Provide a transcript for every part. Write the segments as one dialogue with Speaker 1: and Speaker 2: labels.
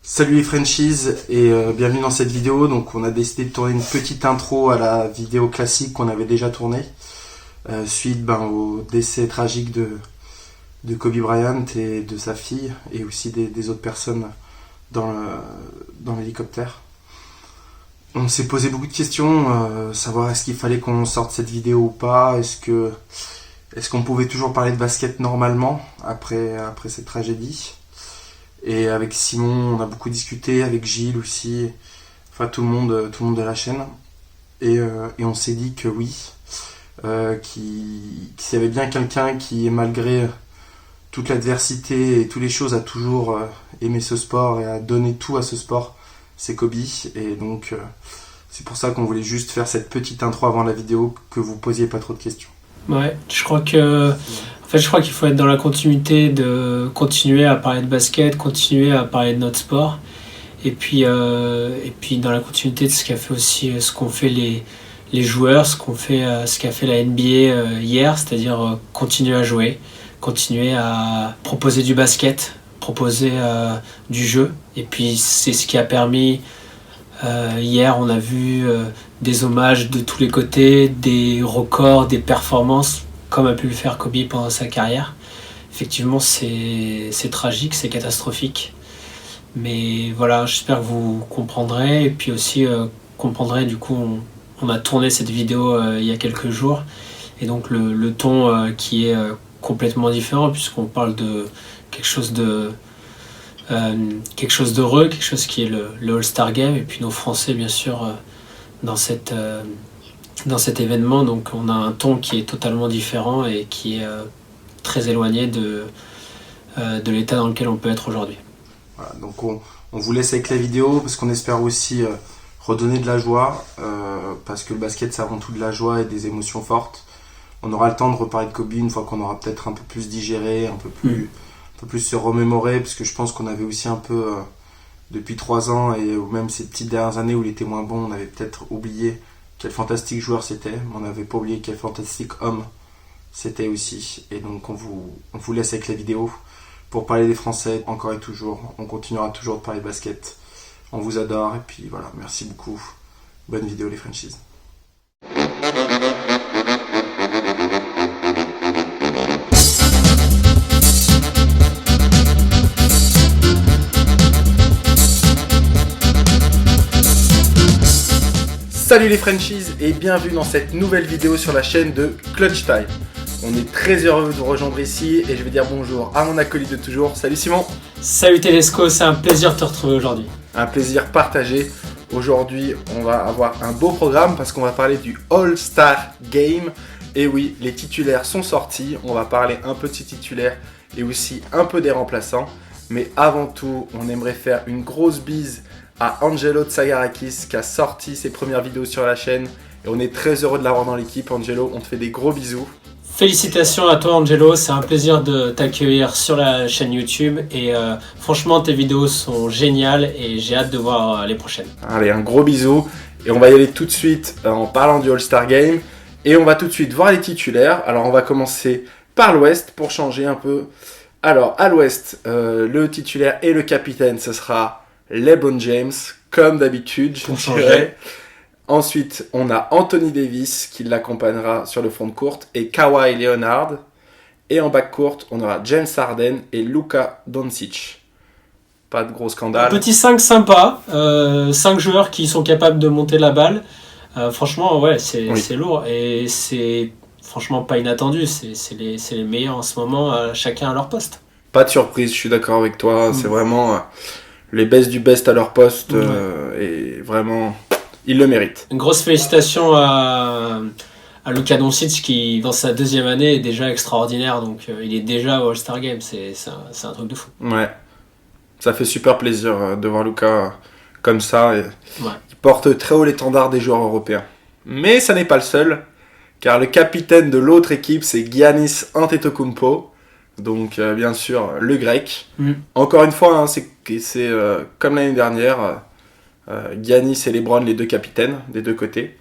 Speaker 1: Salut les Frenchies et bienvenue dans cette vidéo. Donc on a décidé de tourner une petite intro à la vidéo classique qu'on avait déjà tournée suite au décès tragique de Kobe Bryant et de sa fille et aussi des autres personnes dans l'hélicoptère. On s'est posé beaucoup de questions, savoir est-ce qu'il fallait qu'on sorte cette vidéo ou pas, est-ce qu'on pouvait toujours parler de basket normalement après cette tragédie. Et avec Simon, on a beaucoup discuté, avec Gilles aussi, enfin tout le monde de la chaîne. Et on s'est dit que oui, qu'il y avait bien quelqu'un qui, malgré toute l'adversité et toutes les choses, a toujours aimé ce sport et a donné tout à ce sport, c'est Kobe. Et donc c'est pour ça qu'on voulait juste faire cette petite intro avant la vidéo, que vous posiez pas trop de questions.
Speaker 2: Ouais, je crois qu'il faut être dans la continuité, de continuer à parler de basket, continuer à parler de notre sport, et puis dans la continuité de ce qu'a fait aussi, ce qu'ont fait les joueurs, ce qu'a fait la NBA hier, c'est-à-dire continuer à jouer, continuer à proposer du basket, proposer du jeu, et puis c'est ce qui a permis. Hier, on a vu des hommages de tous les côtés, des records, des performances, comme a pu le faire Kobe pendant sa carrière. Effectivement, c'est tragique, c'est catastrophique. Mais voilà, j'espère que vous comprendrez. Et puis aussi, comprendrez, du coup, on a tourné cette vidéo il y a quelques jours. Et donc, le ton qui est complètement différent, puisqu'on parle de quelque chose d'heureux, quelque chose qui est le All-Star Game, et puis nos Français bien sûr dans cet événement, donc on a un ton qui est totalement différent et qui est très éloigné de l'état dans lequel on peut être aujourd'hui.
Speaker 1: Voilà, donc on vous laisse avec la vidéo parce qu'on espère aussi redonner de la joie, parce que le basket c'est avant tout de la joie et des émotions fortes. On aura le temps de reparler de Kobe une fois qu'on aura peut-être un peu plus digéré, un peu plus se remémorer, parce que je pense qu'on avait aussi un peu, depuis 3 ans, et même ces petites dernières années où il était moins bon, on avait peut-être oublié quel fantastique joueur c'était, mais on n'avait pas oublié quel fantastique homme c'était aussi. Et donc on vous laisse avec la vidéo pour parler des Français, encore et toujours. On continuera toujours de parler de basket. On vous adore, et puis voilà, merci beaucoup. Bonne vidéo les Frenchies. Salut les Frenchies et bienvenue dans cette nouvelle vidéo sur la chaîne de Clutch Time. On est très heureux de vous rejoindre ici et je vais dire bonjour à mon acolyte de toujours. Salut Simon.
Speaker 2: Salut Telesco, c'est un plaisir de te retrouver aujourd'hui.
Speaker 1: Un plaisir partagé. Aujourd'hui, on va avoir un beau programme parce qu'on va parler du All-Star Game. Et oui, les titulaires sont sortis. On va parler un peu de ces titulaires et aussi un peu des remplaçants. Mais avant tout, on aimerait faire une grosse bise à Angelo Tsagarakis qui a sorti ses premières vidéos sur la chaîne. Et on est très heureux de l'avoir dans l'équipe. Angelo, on te fait des gros bisous.
Speaker 2: Félicitations à toi Angelo, c'est un plaisir de t'accueillir sur la chaîne YouTube et franchement tes vidéos sont géniales et j'ai hâte de voir les prochaines.
Speaker 1: Allez, un gros bisou et on va y aller tout de suite en parlant du All-Star Game et on va tout de suite voir les titulaires. Alors on va commencer par l'Ouest pour changer un peu. Alors à l'Ouest, le titulaire et le capitaine ce sera LeBron James comme d'habitude, je dirais. Ensuite, on a Anthony Davis qui l'accompagnera sur le front de courte et Kawhi Leonard. Et en backcourt, on aura James Harden et Luka Doncic. Pas de gros scandale.
Speaker 2: Petit 5 sympa, 5 joueurs qui sont capables de monter la balle. Franchement, ouais, c'est lourd et c'est franchement pas inattendu. C'est les meilleurs en ce moment, chacun à leur poste.
Speaker 1: Pas de surprise, je suis d'accord avec toi. C'est vraiment les best du best à leur poste et vraiment... Il le mérite.
Speaker 2: Une grosse félicitation à Luka Doncic qui, dans sa 2e année, est déjà extraordinaire. Donc, il est déjà au All-Star Game. C'est un truc de fou.
Speaker 1: Ouais. Ça fait super plaisir de voir Luka comme ça. Il porte très haut l'étendard des joueurs européens. Mais ça n'est pas le seul. Car le capitaine de l'autre équipe, c'est Giannis Antetokounmpo. Donc, bien sûr, le grec. Encore une fois, c'est comme l'année dernière... Giannis et LeBron, les deux capitaines des deux côtés.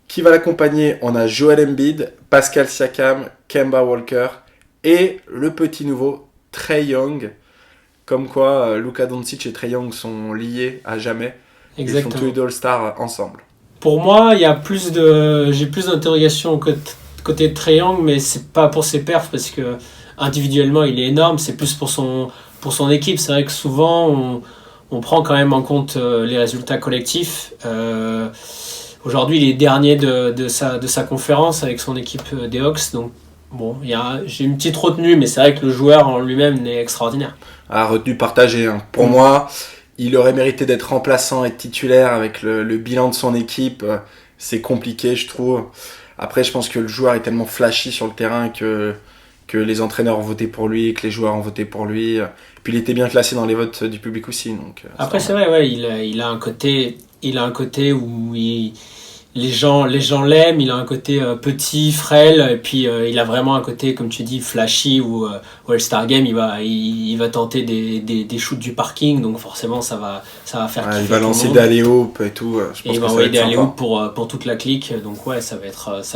Speaker 1: Qui va l'accompagner? On a Joel Embiid, Pascal Siakam, Kemba Walker et le petit nouveau Trae Young. comme quoi Luka Doncic et Trae Young sont liés à jamais.
Speaker 2: Exactement.
Speaker 1: Ils font tous les deux All-Star ensemble.
Speaker 2: Pour moi, j'ai plus d'interrogations côté de Trae Young, mais c'est pas pour ses perfs parce que individuellement il est énorme, c'est plus pour son équipe. C'est vrai que souvent on prend quand même en compte les résultats collectifs. Aujourd'hui, il est dernier de sa conférence avec son équipe des Hawks, donc bon, j'ai une petite retenue, mais c'est vrai que le joueur en lui-même est extraordinaire.
Speaker 1: Retenue partagée. Hein. Pour moi, il aurait mérité d'être remplaçant et titulaire avec le bilan de son équipe. C'est compliqué, je trouve. Après, je pense que le joueur est tellement flashy sur le terrain que les entraîneurs ont voté pour lui, que les joueurs ont voté pour lui. Puis il était bien classé dans les votes du public aussi. Donc,
Speaker 2: après, c'est vrai, ouais, il a un côté où les gens l'aiment, il a un côté petit, frêle, et puis il a vraiment un côté, comme tu dis, flashy, où au All-Star Game, il va tenter des shoots du parking, donc forcément, ça va faire kiffer.
Speaker 1: Il va lancer des alley-oops et tout. Je pense
Speaker 2: il
Speaker 1: que
Speaker 2: va
Speaker 1: ça
Speaker 2: envoyer
Speaker 1: va être
Speaker 2: des
Speaker 1: sympa.
Speaker 2: alley-oops pour toute la clique, donc ouais, ça va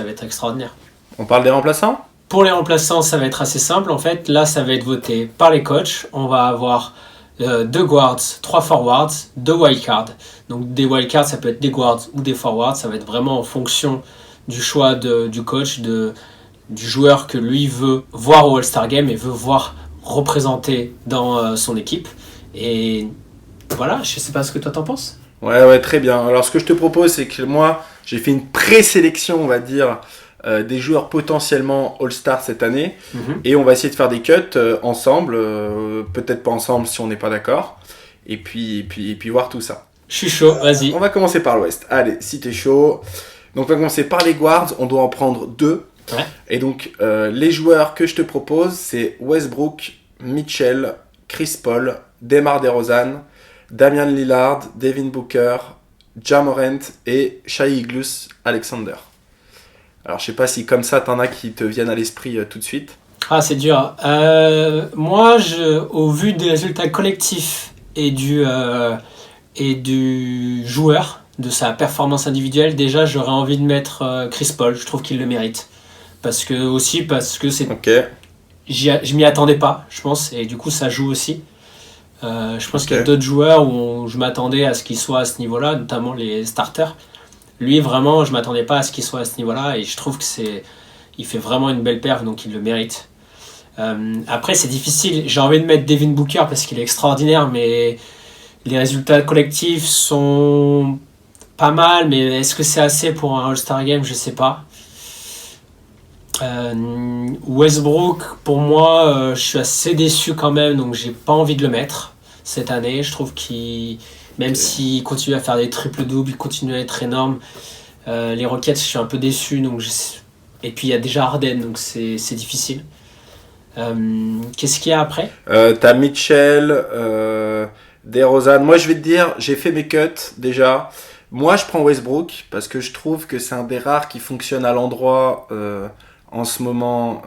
Speaker 2: être extraordinaire.
Speaker 1: On parle des remplaçants ?
Speaker 2: Pour les remplaçants, ça va être assez simple, en fait. Là, ça va être voté par les coachs. On va avoir 2 guards, 3 forwards, 2 wildcards. Donc des wildcards, ça peut être des guards ou des forwards. Ça va être vraiment en fonction du choix du coach, du joueur que lui veut voir au All-Star Game et veut voir représenté dans son équipe. Et voilà, je sais pas ce que toi t'en penses.
Speaker 1: Ouais, très bien. Alors ce que je te propose, c'est que moi, j'ai fait une présélection, on va dire, des joueurs potentiellement All-Star cette année. Et on va essayer de faire des cuts ensemble. Peut-être pas ensemble si on n'est pas d'accord. Et puis voir tout ça.
Speaker 2: Je suis chaud, vas-y.
Speaker 1: On va commencer par l'Ouest. Allez, si t'es chaud. Donc on va commencer par les guards. On doit en prendre 2.
Speaker 2: Ouais.
Speaker 1: Et donc les joueurs que je te propose, c'est Westbrook, Mitchell, Chris Paul, DeMar DeRozan, Damian Lillard, Devin Booker, Ja Morant et Shai Gilgeous-Alexander. Alors je sais pas si comme ça t'en as qui te viennent à l'esprit tout de suite.
Speaker 2: Ah, c'est dur. Moi, au vu des résultats collectifs et du joueur, de sa performance individuelle, déjà j'aurais envie de mettre Chris Paul. Je trouve qu'il le mérite. Parce que c'est.
Speaker 1: Ok.
Speaker 2: Je m'y attendais pas, je pense, et du coup ça joue aussi. Je pense qu'il y a d'autres joueurs où je m'attendais à ce qu'ils soient à ce niveau-là, notamment les starters. Lui, vraiment, je m'attendais pas à ce qu'il soit à ce niveau-là, et je trouve il fait vraiment une belle perf, donc il le mérite. Après, c'est difficile. J'ai envie de mettre Devin Booker parce qu'il est extraordinaire, mais les résultats collectifs sont pas mal, mais est-ce que c'est assez pour un All-Star Game? Je sais pas. Westbrook, pour moi, je suis assez déçu quand même, donc j'ai pas envie de le mettre cette année. Je trouve même s'il continue à faire des triples-doubles, il continue à être énorme. Les Rockets, je suis un peu déçu, et puis il y a déjà Harden, donc c'est difficile. Qu'est-ce qu'il y a après?
Speaker 1: T'as Mitchell, DeRozan. Moi, je vais te dire, j'ai fait mes cuts déjà. Moi, je prends Westbrook parce que je trouve que c'est un des rares qui fonctionne à l'endroit en ce moment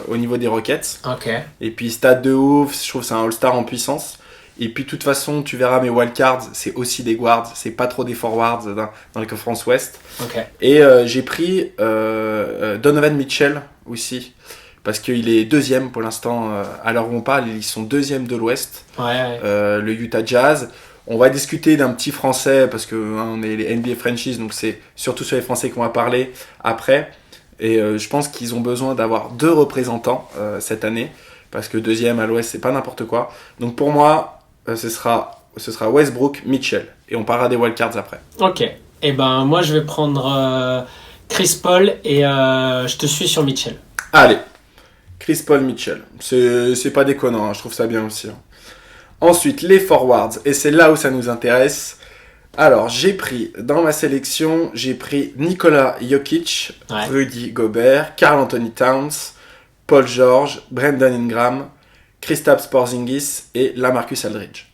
Speaker 1: au niveau des Rockets.
Speaker 2: Ok.
Speaker 1: Et puis, stade de ouf, je trouve que c'est un All-Star en puissance. Et puis, de toute façon, tu verras mes wildcards, c'est aussi des guards, c'est pas trop des forwards dans les conférences Ouest.
Speaker 2: Ok.
Speaker 1: Et j'ai pris Donovan Mitchell aussi. Parce qu'il est deuxième pour l'instant, à l'heure où on parle, ils sont deuxième de l'Ouest,
Speaker 2: Ouais.
Speaker 1: le Utah Jazz. On va discuter d'un petit Français, parce qu'on est les NBA franchises, donc c'est surtout sur les Français qu'on va parler après. Et je pense qu'ils ont besoin d'avoir 2 représentants cette année, parce que deuxième à l'Ouest, c'est pas n'importe quoi. Donc pour moi, ce sera Westbrook, Mitchell. Et on parlera des wildcards après.
Speaker 2: Ok. Et ben moi, je vais prendre Chris Paul et je te suis sur Mitchell.
Speaker 1: Allez. Chris Paul, Mitchell. C'est pas déconnant, hein, je trouve ça bien aussi. Hein. Ensuite, les forwards. Et c'est là où ça nous intéresse. Alors, dans ma sélection, j'ai pris Nikola Jokic,
Speaker 2: Ouais.
Speaker 1: Rudy Gobert, Karl Anthony Towns, Paul George, Brandon Ingram, Kristaps Porzingis et Lamarcus Aldridge.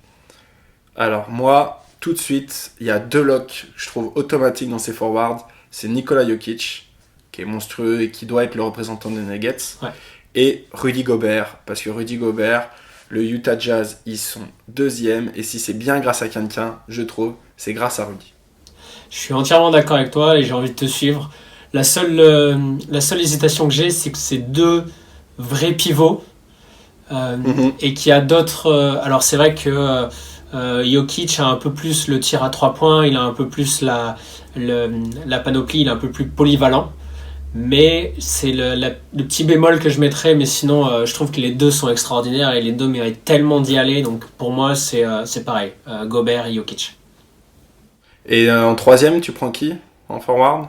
Speaker 1: Alors, moi, tout de suite, il y a 2 locks que je trouve automatiques dans ces forwards. C'est Nikola Jokic, qui est monstrueux et qui doit être le représentant des Nuggets.
Speaker 2: Ouais.
Speaker 1: Et Rudy Gobert, parce que Rudy Gobert, le Utah Jazz, ils sont deuxième, et si c'est bien grâce à quelqu'un, je trouve, c'est grâce à Rudy.
Speaker 2: Je suis entièrement d'accord avec toi et j'ai envie de te suivre. La seule hésitation que j'ai, c'est que c'est 2 vrais pivots. et qu'il y a d'autres. Alors c'est vrai que Jokic a un peu plus le tir à 3 points, il a un peu plus la panoplie, il est un peu plus polyvalent. Mais c'est le petit bémol que je mettrais, mais sinon je trouve que les deux sont extraordinaires et les deux méritent tellement d'y aller, donc pour moi c'est pareil, Gobert et Jokic.
Speaker 3: Et en troisième, tu prends qui en forward?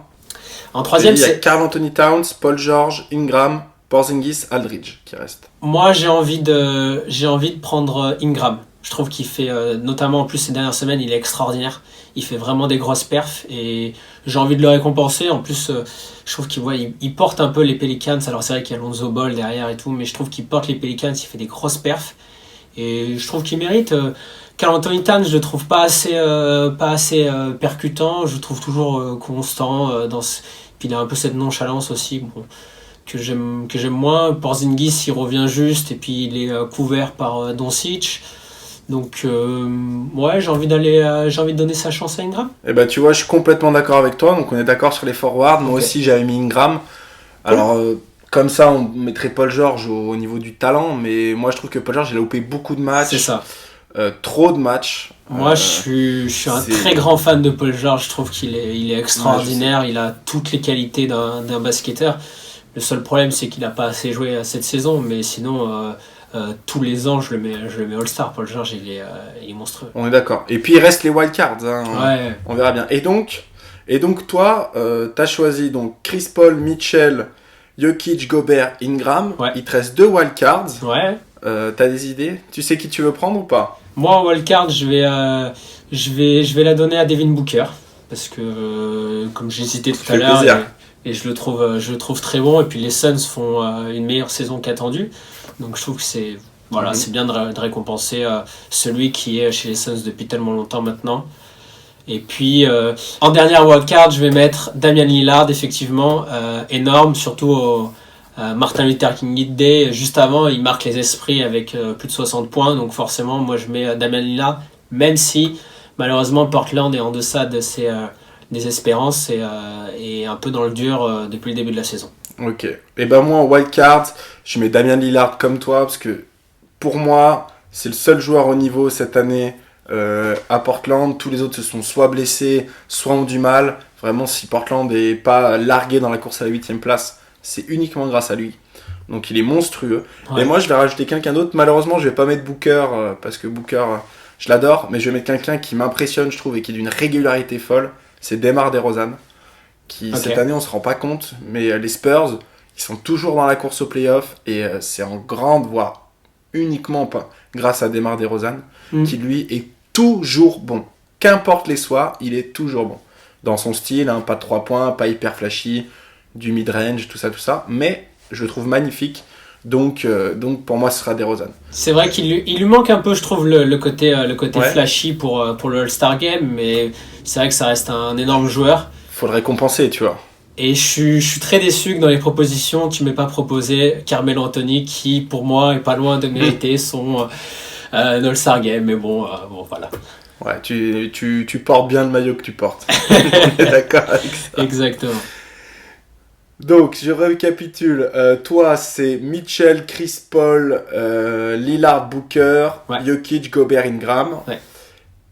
Speaker 2: En troisième,
Speaker 3: il y a
Speaker 2: c'est...
Speaker 3: Karl Anthony Towns, Paul George, Ingram, Porzingis, Aldridge qui reste.
Speaker 2: Moi j'ai envie de prendre Ingram. Je trouve qu'il fait, notamment en plus ces dernières semaines, il est extraordinaire. Il fait vraiment des grosses perfs et j'ai envie de le récompenser. En plus, je trouve qu'il porte un peu les Pelicans. Alors c'est vrai qu'il y a Lonzo Ball derrière et tout, mais je trouve qu'il porte les Pelicans, il fait des grosses perfs. Et je trouve qu'il mérite. Karl Anthony Towns, je le trouve pas assez percutant. Je le trouve toujours constant. Puis il a un peu cette nonchalance aussi. Bon, que j'aime moins. Porzingis, il revient juste et puis il est couvert par Doncic. Donc ouais, j'ai envie de donner sa chance à Ingram.
Speaker 3: Et bah tu vois, je suis complètement d'accord avec toi. Donc on est d'accord sur les forwards. Moi aussi j'avais mis Ingram. Alors comme ça on mettrait Paul George au niveau du talent, mais moi je trouve que Paul George il a loupé beaucoup de matchs.
Speaker 2: C'est ça.
Speaker 3: Trop de matchs.
Speaker 2: Moi je suis un très grand fan de Paul George. Je trouve qu'il est extraordinaire. Il a toutes les qualités d'un basketteur. Le seul problème c'est qu'il n'a pas assez joué cette saison, mais sinon tous les ans je le mets All-Star. Paul George il est monstrueux.
Speaker 3: On est d'accord. Et puis il reste les wildcards, hein.
Speaker 2: Ouais.
Speaker 3: On verra bien. Et donc toi t'as choisi donc Chris Paul, Mitchell, Jokic, Gobert, Ingram.
Speaker 2: Ouais.
Speaker 3: Il te reste 2 wildcards.
Speaker 2: Ouais.
Speaker 3: T'as des idées? Tu sais qui tu veux prendre ou pas?
Speaker 2: Moi en wildcard je vais la donner à Devin Booker parce que comme j'ai cité tout à l'heure et je le trouve très bon, et puis les Suns font une meilleure saison qu'attendue, donc je trouve que c'est bien de récompenser celui qui est chez les Suns depuis tellement longtemps maintenant. Et puis en dernière wildcard je vais mettre Damian Lillard, effectivement énorme, surtout au Martin Luther King Day. Juste avant il marque les esprits avec plus de 60 points, donc forcément moi je mets Damian Lillard, même si malheureusement Portland est en deçà de des espérances et un peu dans le dur depuis le début de la saison.
Speaker 3: Ok. Et ben moi en wildcard, je mets Damian Lillard comme toi, parce que pour moi, c'est le seul joueur au niveau cette année à Portland. Tous les autres se sont soit blessés, soit ont du mal. Vraiment, si Portland n'est pas largué dans la course à la 8ème place, c'est uniquement grâce à lui. Donc il est monstrueux. Ouais. Et moi, je vais rajouter quelqu'un d'autre. Malheureusement, je vais pas mettre Booker, parce que Booker, je l'adore, mais je vais mettre quelqu'un qui m'impressionne, je trouve, et qui est d'une régularité folle. C'est DeMar DeRozan, qui cette année on se rend pas compte, mais les Spurs, ils sont toujours dans la course au playoff, et c'est en grande voie, uniquement pas grâce à DeMar DeRozan, qui lui est toujours bon. Qu'importe les soirs, il est toujours bon. Dans son style, hein, pas de 3 points, pas hyper flashy, du mid-range, tout ça, mais je le trouve magnifique. Donc pour moi ce sera DeRozan.
Speaker 2: C'est vrai qu'il lui manque un peu, je trouve, le côté flashy pour le All-Star Game, mais c'est vrai que ça reste un énorme joueur.
Speaker 3: Faut le récompenser, tu vois.
Speaker 2: Et je suis très déçu que dans les propositions tu m'aies pas proposé Carmelo Anthony, qui pour moi est pas loin de mériter son All-Star Game, mais bon voilà.
Speaker 3: Ouais, tu portes bien le maillot que tu portes. On est d'accord avec ça.
Speaker 2: Exactement.
Speaker 3: Donc, je récapitule. Toi, c'est Mitchell, Chris Paul, Lillard, Booker, Jokic, Gobert, Ingram.
Speaker 2: Ouais.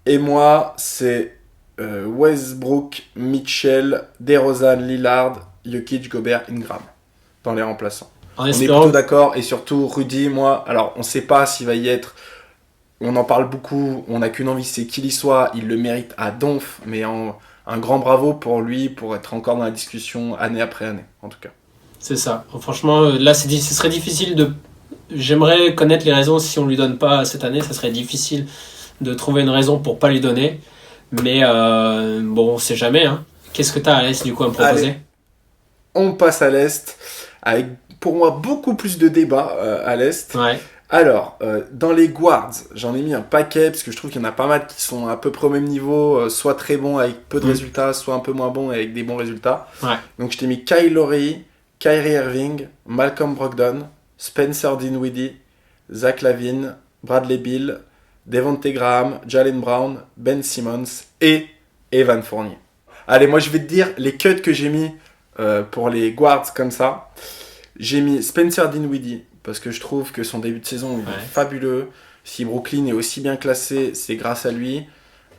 Speaker 3: Et moi, c'est Westbrook, Mitchell, DeRozan, Lillard, Jokic, Gobert, Ingram. Dans les remplaçants. On est plutôt d'accord. Et surtout, Rudy, moi, alors, on ne sait pas s'il va y être. On en parle beaucoup. On n'a qu'une envie, c'est qu'il y soit. Il le mérite à donf, mais un grand bravo pour lui, pour être encore dans la discussion année après année, en tout cas.
Speaker 2: C'est ça. Franchement, là, ce serait difficile de... J'aimerais connaître les raisons si on ne lui donne pas cette année. Ça serait difficile de trouver une raison pour ne pas lui donner. Mais bon, on ne sait jamais. Hein. Qu'est-ce que tu as à l'Est, du coup, à me proposer ?
Speaker 3: Allez, on passe à l'Est, avec, pour moi, beaucoup plus de débats à l'Est.
Speaker 2: Ouais.
Speaker 3: Alors, dans les guards, j'en ai mis un paquet, parce que je trouve qu'il y en a pas mal qui sont à peu près au même niveau, soit très bons avec peu de résultats, soit un peu moins bons avec des bons résultats.
Speaker 2: Ouais.
Speaker 3: Donc je t'ai mis Kyle Lowry, Kyrie Irving, Malcolm Brogdon, Spencer Dinwiddie, Zach LaVine, Bradley Beal, Devonte Graham, Jaylen Brown, Ben Simmons et Evan Fournier. Allez, moi je vais te dire les cuts que j'ai mis pour les guards comme ça. J'ai mis Spencer Dinwiddie, parce que je trouve que son début de saison il
Speaker 2: Ouais.
Speaker 3: est fabuleux. Si Brooklyn est aussi bien classé, c'est grâce à lui.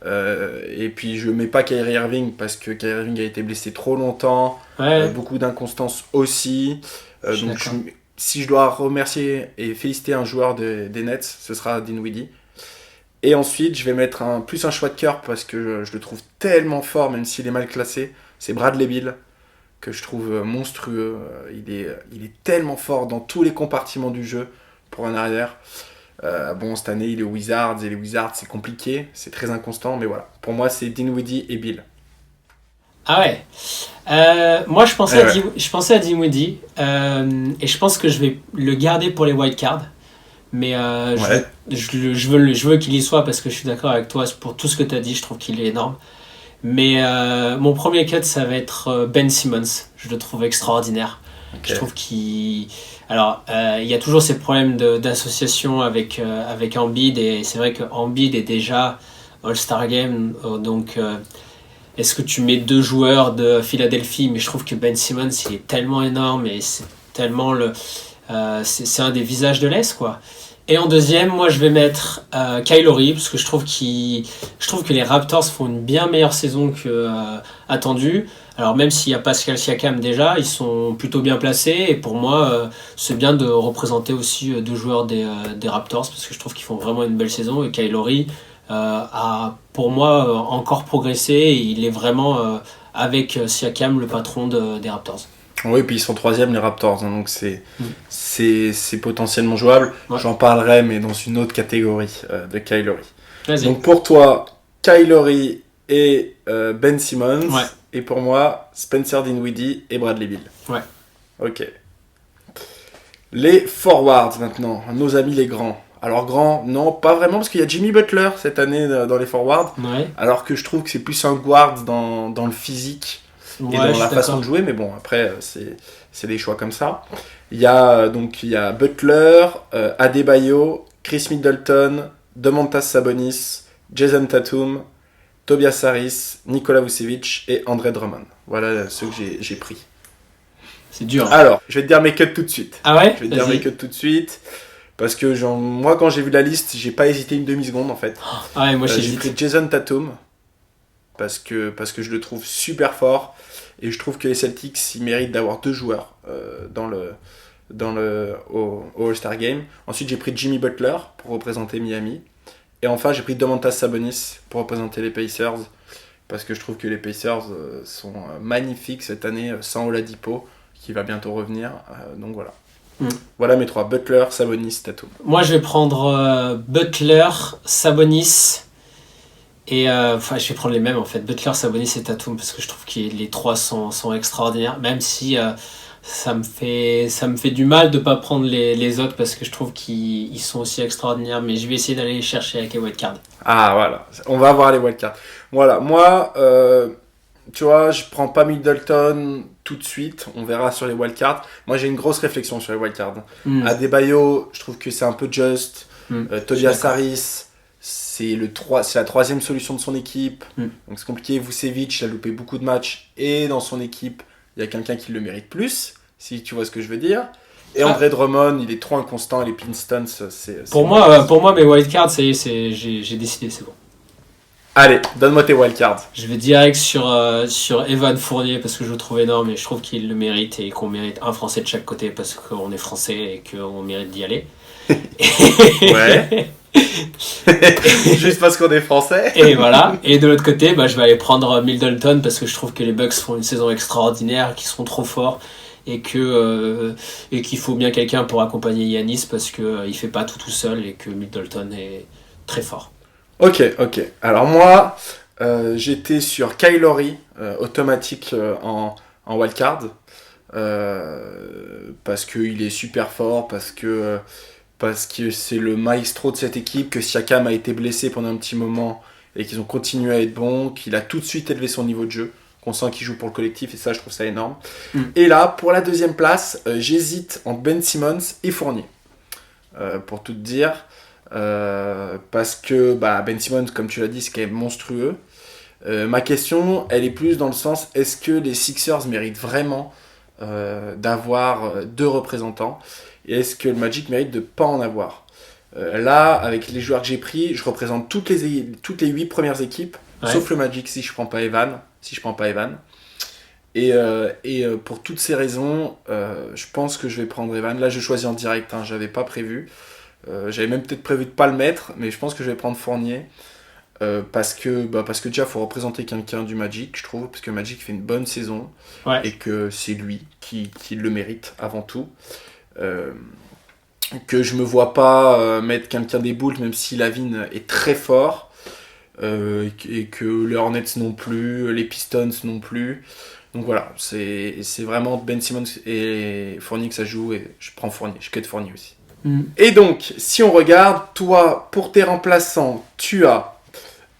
Speaker 3: Et puis je mets pas Kyrie Irving parce que Kyrie Irving a été blessé trop longtemps,
Speaker 2: Ouais,
Speaker 3: beaucoup d'inconstance aussi.
Speaker 2: je suis
Speaker 3: Donc
Speaker 2: d'accord.
Speaker 3: si je dois remercier et féliciter un joueur des Nets, ce sera Dinwiddie. Et ensuite, je vais mettre plus un choix de cœur parce que je le trouve tellement fort, même s'il est mal classé. C'est Bradley Beal, que je trouve monstrueux. Il est tellement fort dans tous les compartiments du jeu pour un arrière. Bon, cette année, il est aux Wizards, et les Wizards, c'est compliqué, c'est très inconstant, mais voilà. Pour moi, c'est Dinwiddie et Beal.
Speaker 2: Ah ouais. Moi, je pensais,
Speaker 3: Ouais, ouais.
Speaker 2: je pensais à Dinwiddie et je pense que je vais le garder pour les wildcards. Mais
Speaker 3: Ouais.
Speaker 2: je veux qu'il y soit parce que je suis d'accord avec toi pour tout ce que tu as dit. Je trouve qu'il est énorme. Mais mon premier cut, ça va être Ben Simmons. Je le trouve extraordinaire.
Speaker 3: Ok.
Speaker 2: Je trouve qu'il. Alors, il y a toujours ces problèmes d'association avec Embiid. Et c'est vrai que Embiid est déjà All-Star Game. Donc, est-ce que tu mets deux joueurs de Philadelphie? Mais je trouve que Ben Simmons, il est tellement énorme et c'est tellement c'est un des visages de l'Est, quoi. Et en deuxième, moi, je vais mettre Kyle Lowry parce que je trouve que les Raptors font une bien meilleure saison que attendu. Alors même s'il y a Pascal Siakam déjà, ils sont plutôt bien placés et pour moi, c'est bien de représenter aussi deux joueurs des Raptors parce que je trouve qu'ils font vraiment une belle saison et Kyle Lowry a pour moi encore progressé et il est vraiment avec Siakam le patron des Raptors.
Speaker 3: Oui, puis ils sont troisième, les Raptors, hein, donc
Speaker 2: Mm.
Speaker 3: c'est potentiellement jouable.
Speaker 2: Ouais.
Speaker 3: J'en parlerai, mais dans une autre catégorie de Kyle Lowry.
Speaker 2: Vas-y.
Speaker 3: Donc pour toi, Kyle Lowry et Ben Simmons.
Speaker 2: Ouais.
Speaker 3: Et pour moi, Spencer Dinwiddie et Bradley Beal.
Speaker 2: Ouais.
Speaker 3: Ok. Les forwards maintenant, nos amis les grands. Alors grands, non, pas vraiment, parce qu'il y a Jimmy Butler cette année dans les forwards.
Speaker 2: Ouais.
Speaker 3: Alors que je trouve que c'est plus un guard dans le physique et
Speaker 2: Ouais,
Speaker 3: dans
Speaker 2: je
Speaker 3: la
Speaker 2: suis
Speaker 3: façon
Speaker 2: d'accord.
Speaker 3: de jouer, mais bon, après, c'est des choix comme ça. Il y a Butler, Adebayo, Chris Middleton, Domantas Sabonis, Jason Tatum, Tobias Harris, Nikola Vucevic et André Drummond. Voilà ceux que j'ai pris.
Speaker 2: C'est dur.
Speaker 3: Alors, je vais te dire mes cuts tout de suite.
Speaker 2: Ah ouais?
Speaker 3: Je vais te dire mes
Speaker 2: Vas-y.
Speaker 3: cuts tout de suite. Parce que moi, quand j'ai vu la liste, j'ai pas hésité une demi-seconde en fait.
Speaker 2: Ah ouais, moi
Speaker 3: J'ai
Speaker 2: j'hésite.
Speaker 3: pris Jason Tatum parce que je le trouve super fort et je trouve que les Celtics ils méritent d'avoir deux joueurs au All-Star Game. Ensuite j'ai pris Jimmy Butler pour représenter Miami et enfin j'ai pris Domantas Sabonis pour représenter les Pacers parce que je trouve que les Pacers sont magnifiques cette année sans Oladipo qui va bientôt revenir. Donc voilà.
Speaker 2: Mm.
Speaker 3: Voilà mes trois, Butler, Sabonis, Tatum.
Speaker 2: Moi je vais prendre Butler, Sabonis et enfin je vais prendre les mêmes en fait, Butler, Sabonis et Tatum parce que je trouve que les trois sont extraordinaires, même si ça me fait du mal de pas prendre les autres parce que je trouve qu'ils sont aussi extraordinaires, mais je vais essayer d'aller les chercher avec les wildcards.
Speaker 3: Ah voilà, on va voir les wildcards. Voilà, moi, tu vois, je prends pas Middleton tout de suite, on verra sur les wildcards. Moi j'ai une grosse réflexion sur les wildcards.
Speaker 2: Mm.
Speaker 3: Adebayo, je trouve que c'est un peu just.
Speaker 2: Mm.
Speaker 3: Tobias
Speaker 2: d'accord.
Speaker 3: Harris, c'est la troisième solution de son équipe.
Speaker 2: Mm.
Speaker 3: Donc c'est compliqué. Vucevic, il a loupé beaucoup de matchs. Et dans son équipe, il y a quelqu'un qui le mérite plus, si tu vois ce que je veux dire. Et
Speaker 2: Ah.
Speaker 3: André Drummond, il est trop inconstant. Les Pistons, c'est
Speaker 2: Pour moi mes wildcards, ça y est, j'ai décidé, c'est bon.
Speaker 3: Allez, donne-moi tes wildcards.
Speaker 2: Je vais direct sur Evan Fournier parce que je le trouve énorme et je trouve qu'il le mérite et qu'on mérite un Français de chaque côté parce qu'on est Français et qu'on mérite d'y aller.
Speaker 3: Ouais. Juste parce qu'on est français.
Speaker 2: Et voilà. Et de l'autre côté, bah, je vais aller prendre Middleton parce que je trouve que les Bucks font une saison extraordinaire, qu'ils sont trop forts et qu'il faut bien quelqu'un pour accompagner Yanis parce qu'il fait pas tout seul et que Middleton est très fort.
Speaker 3: Ok. Alors moi, j'étais sur Kyle Lowry, automatique en wildcard. Parce qu'il est super fort, parce que c'est le maestro de cette équipe, que Siakam a été blessé pendant un petit moment et qu'ils ont continué à être bons, qu'il a tout de suite élevé son niveau de jeu, qu'on sent qu'il joue pour le collectif et ça je trouve ça énorme. Et là, pour la deuxième place, j'hésite entre Ben Simmons et Fournier. Pour tout te dire, parce que Ben Simmons, comme tu l'as dit, c'est quand même monstrueux. Ma question, elle est plus dans le sens, est-ce que les Sixers méritent vraiment d'avoir deux représentants ? et est-ce que le Magic mérite de pas en avoir? Là, avec les joueurs que j'ai pris, je représente toutes les 8 premières équipes, sauf le Magic si je prends pas Evan. Et pour toutes ces raisons, je pense que je vais prendre Evan. Là, je choisis en direct, hein, j'avais pas prévu. J'avais même peut-être prévu de pas le mettre, mais je pense que je vais prendre Fournier. Parce que déjà, il faut représenter quelqu'un du Magic, je trouve, parce que Magic fait une bonne saison, et que c'est lui qui le mérite avant tout. Que je me vois pas mettre quelqu'un des Bulls, même si Lavine est très fort, et que les Hornets non plus, les Pistons non plus. Donc voilà, c'est vraiment Ben Simmons et Fournier que ça joue, et je prends Fournier, je cut Fournier aussi. Et donc, si on regarde, toi, pour tes remplaçants, tu as...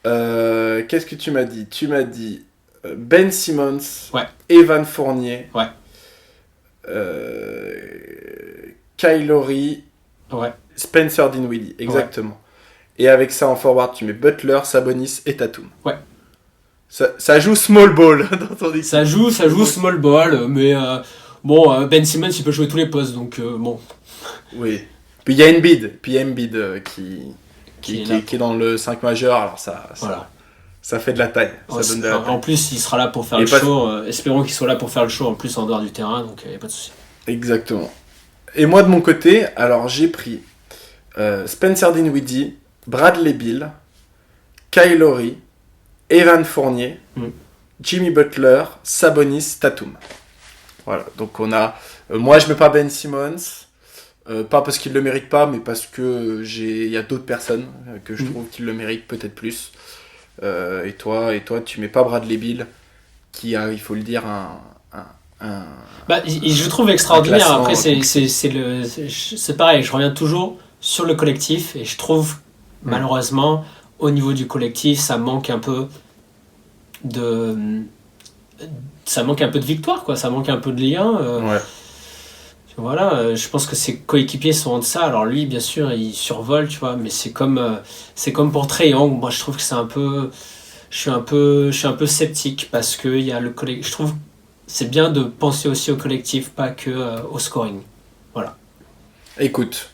Speaker 3: qu'est-ce que tu m'as dit? Tu m'as dit Ben Simmons, Evan Fournier, Kyle Lowry, Spencer Dinwiddie, exactement. Et avec ça en forward, tu mets Butler, Sabonis et Tatum. Ça joue small ball dans ton équipe.
Speaker 2: Ça joue small ball, mais Ben Simmons il peut jouer tous les postes, donc bon.
Speaker 3: Oui. Puis il y a Embiid, qui est dans le 5 majeur, alors ça fait de la taille. Ça donne de la taille.
Speaker 2: En plus, il sera là pour faire le show. Espérons qu'il soit là pour faire le show en plus en dehors du terrain, donc il n'y a pas de souci.
Speaker 3: Exactement. Et moi de mon côté, alors j'ai pris Spencer Dinwiddie, Bradley Beal, Kyle Lowry, Evan Fournier, Jimmy Butler, Sabonis, Tatum. Voilà, donc on a... moi je mets pas Ben Simmons, pas parce qu'il le mérite pas, mais parce que il y a d'autres personnes que je trouve qu'il le méritent peut-être plus. Et toi tu mets pas Bradley Beal, qui a, il faut le dire,
Speaker 2: je trouve extraordinaire. Après, c'est pareil, je reviens toujours sur le collectif, et je trouve malheureusement au niveau du collectif ça manque un peu de victoire, quoi. Ça manque un peu de lien. Voilà, je pense que ses coéquipiers sont en deçà. Alors lui, bien sûr, il survole, tu vois, mais c'est comme pour Trae Young. Moi, je trouve que c'est un peu, je suis un peu sceptique, parce que il y a le collectif. Je trouve c'est bien de penser aussi au collectif, pas que au scoring. Voilà.
Speaker 3: Écoute,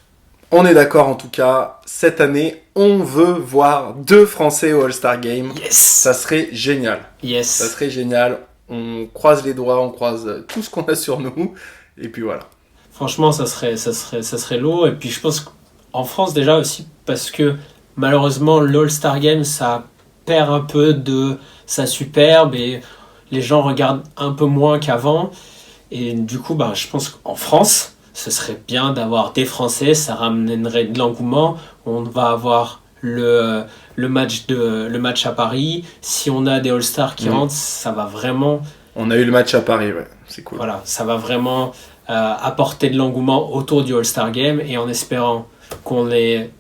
Speaker 3: on est d'accord en tout cas. Cette année, on veut voir 2 Français au All-Star Game.
Speaker 2: Yes.
Speaker 3: Ça serait génial.
Speaker 2: Yes.
Speaker 3: Ça serait génial. On croise les doigts, on croise tout ce qu'on a sur nous, et puis voilà.
Speaker 2: Franchement, ça serait lourd. Et puis je pense qu'en France déjà aussi, parce que malheureusement l'All-Star Game ça perd un peu de sa superbe, et les gens regardent un peu moins qu'avant. Et du coup, je pense qu'en France, ce serait bien d'avoir des Français, ça ramènerait de l'engouement. On va avoir le match à Paris. Si on a des All-Stars qui rentrent, ça va vraiment...
Speaker 3: On a eu le match à Paris, ouais, c'est cool.
Speaker 2: Voilà, ça va vraiment apporter de l'engouement autour du All-Star Game, et en espérant qu'on ait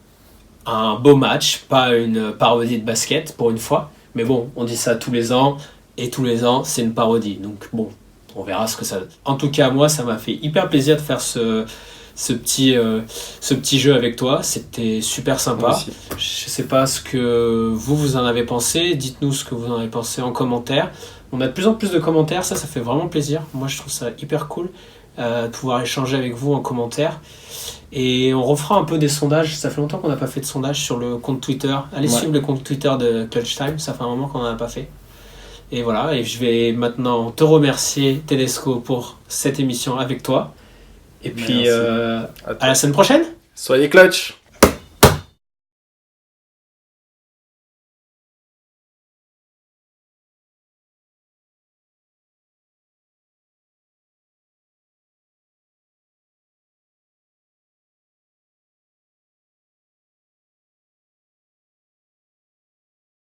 Speaker 2: un beau match, pas une parodie de basket pour une fois. Mais bon, on dit ça tous les ans, et tous les ans, c'est une parodie. Donc bon, on verra ce que ça donne. En tout cas, moi, ça m'a fait hyper plaisir de faire ce petit jeu avec toi. C'était super sympa. Je sais pas ce que vous en avez pensé. Dites-nous ce que vous en avez pensé en commentaire. On a de plus en plus de commentaires, ça fait vraiment plaisir. Moi, je trouve ça hyper cool de pouvoir échanger avec vous en commentaire. Et on refera un peu des sondages. Ça fait longtemps qu'on n'a pas fait de sondage sur le compte Twitter. Allez suivre le compte Twitter de Clutch Time, ça fait un moment qu'on n'en a pas fait. Et voilà, et je vais maintenant te remercier, Tedesco, pour cette émission avec toi. Et puis, à la semaine prochaine.
Speaker 3: Soyez clutch.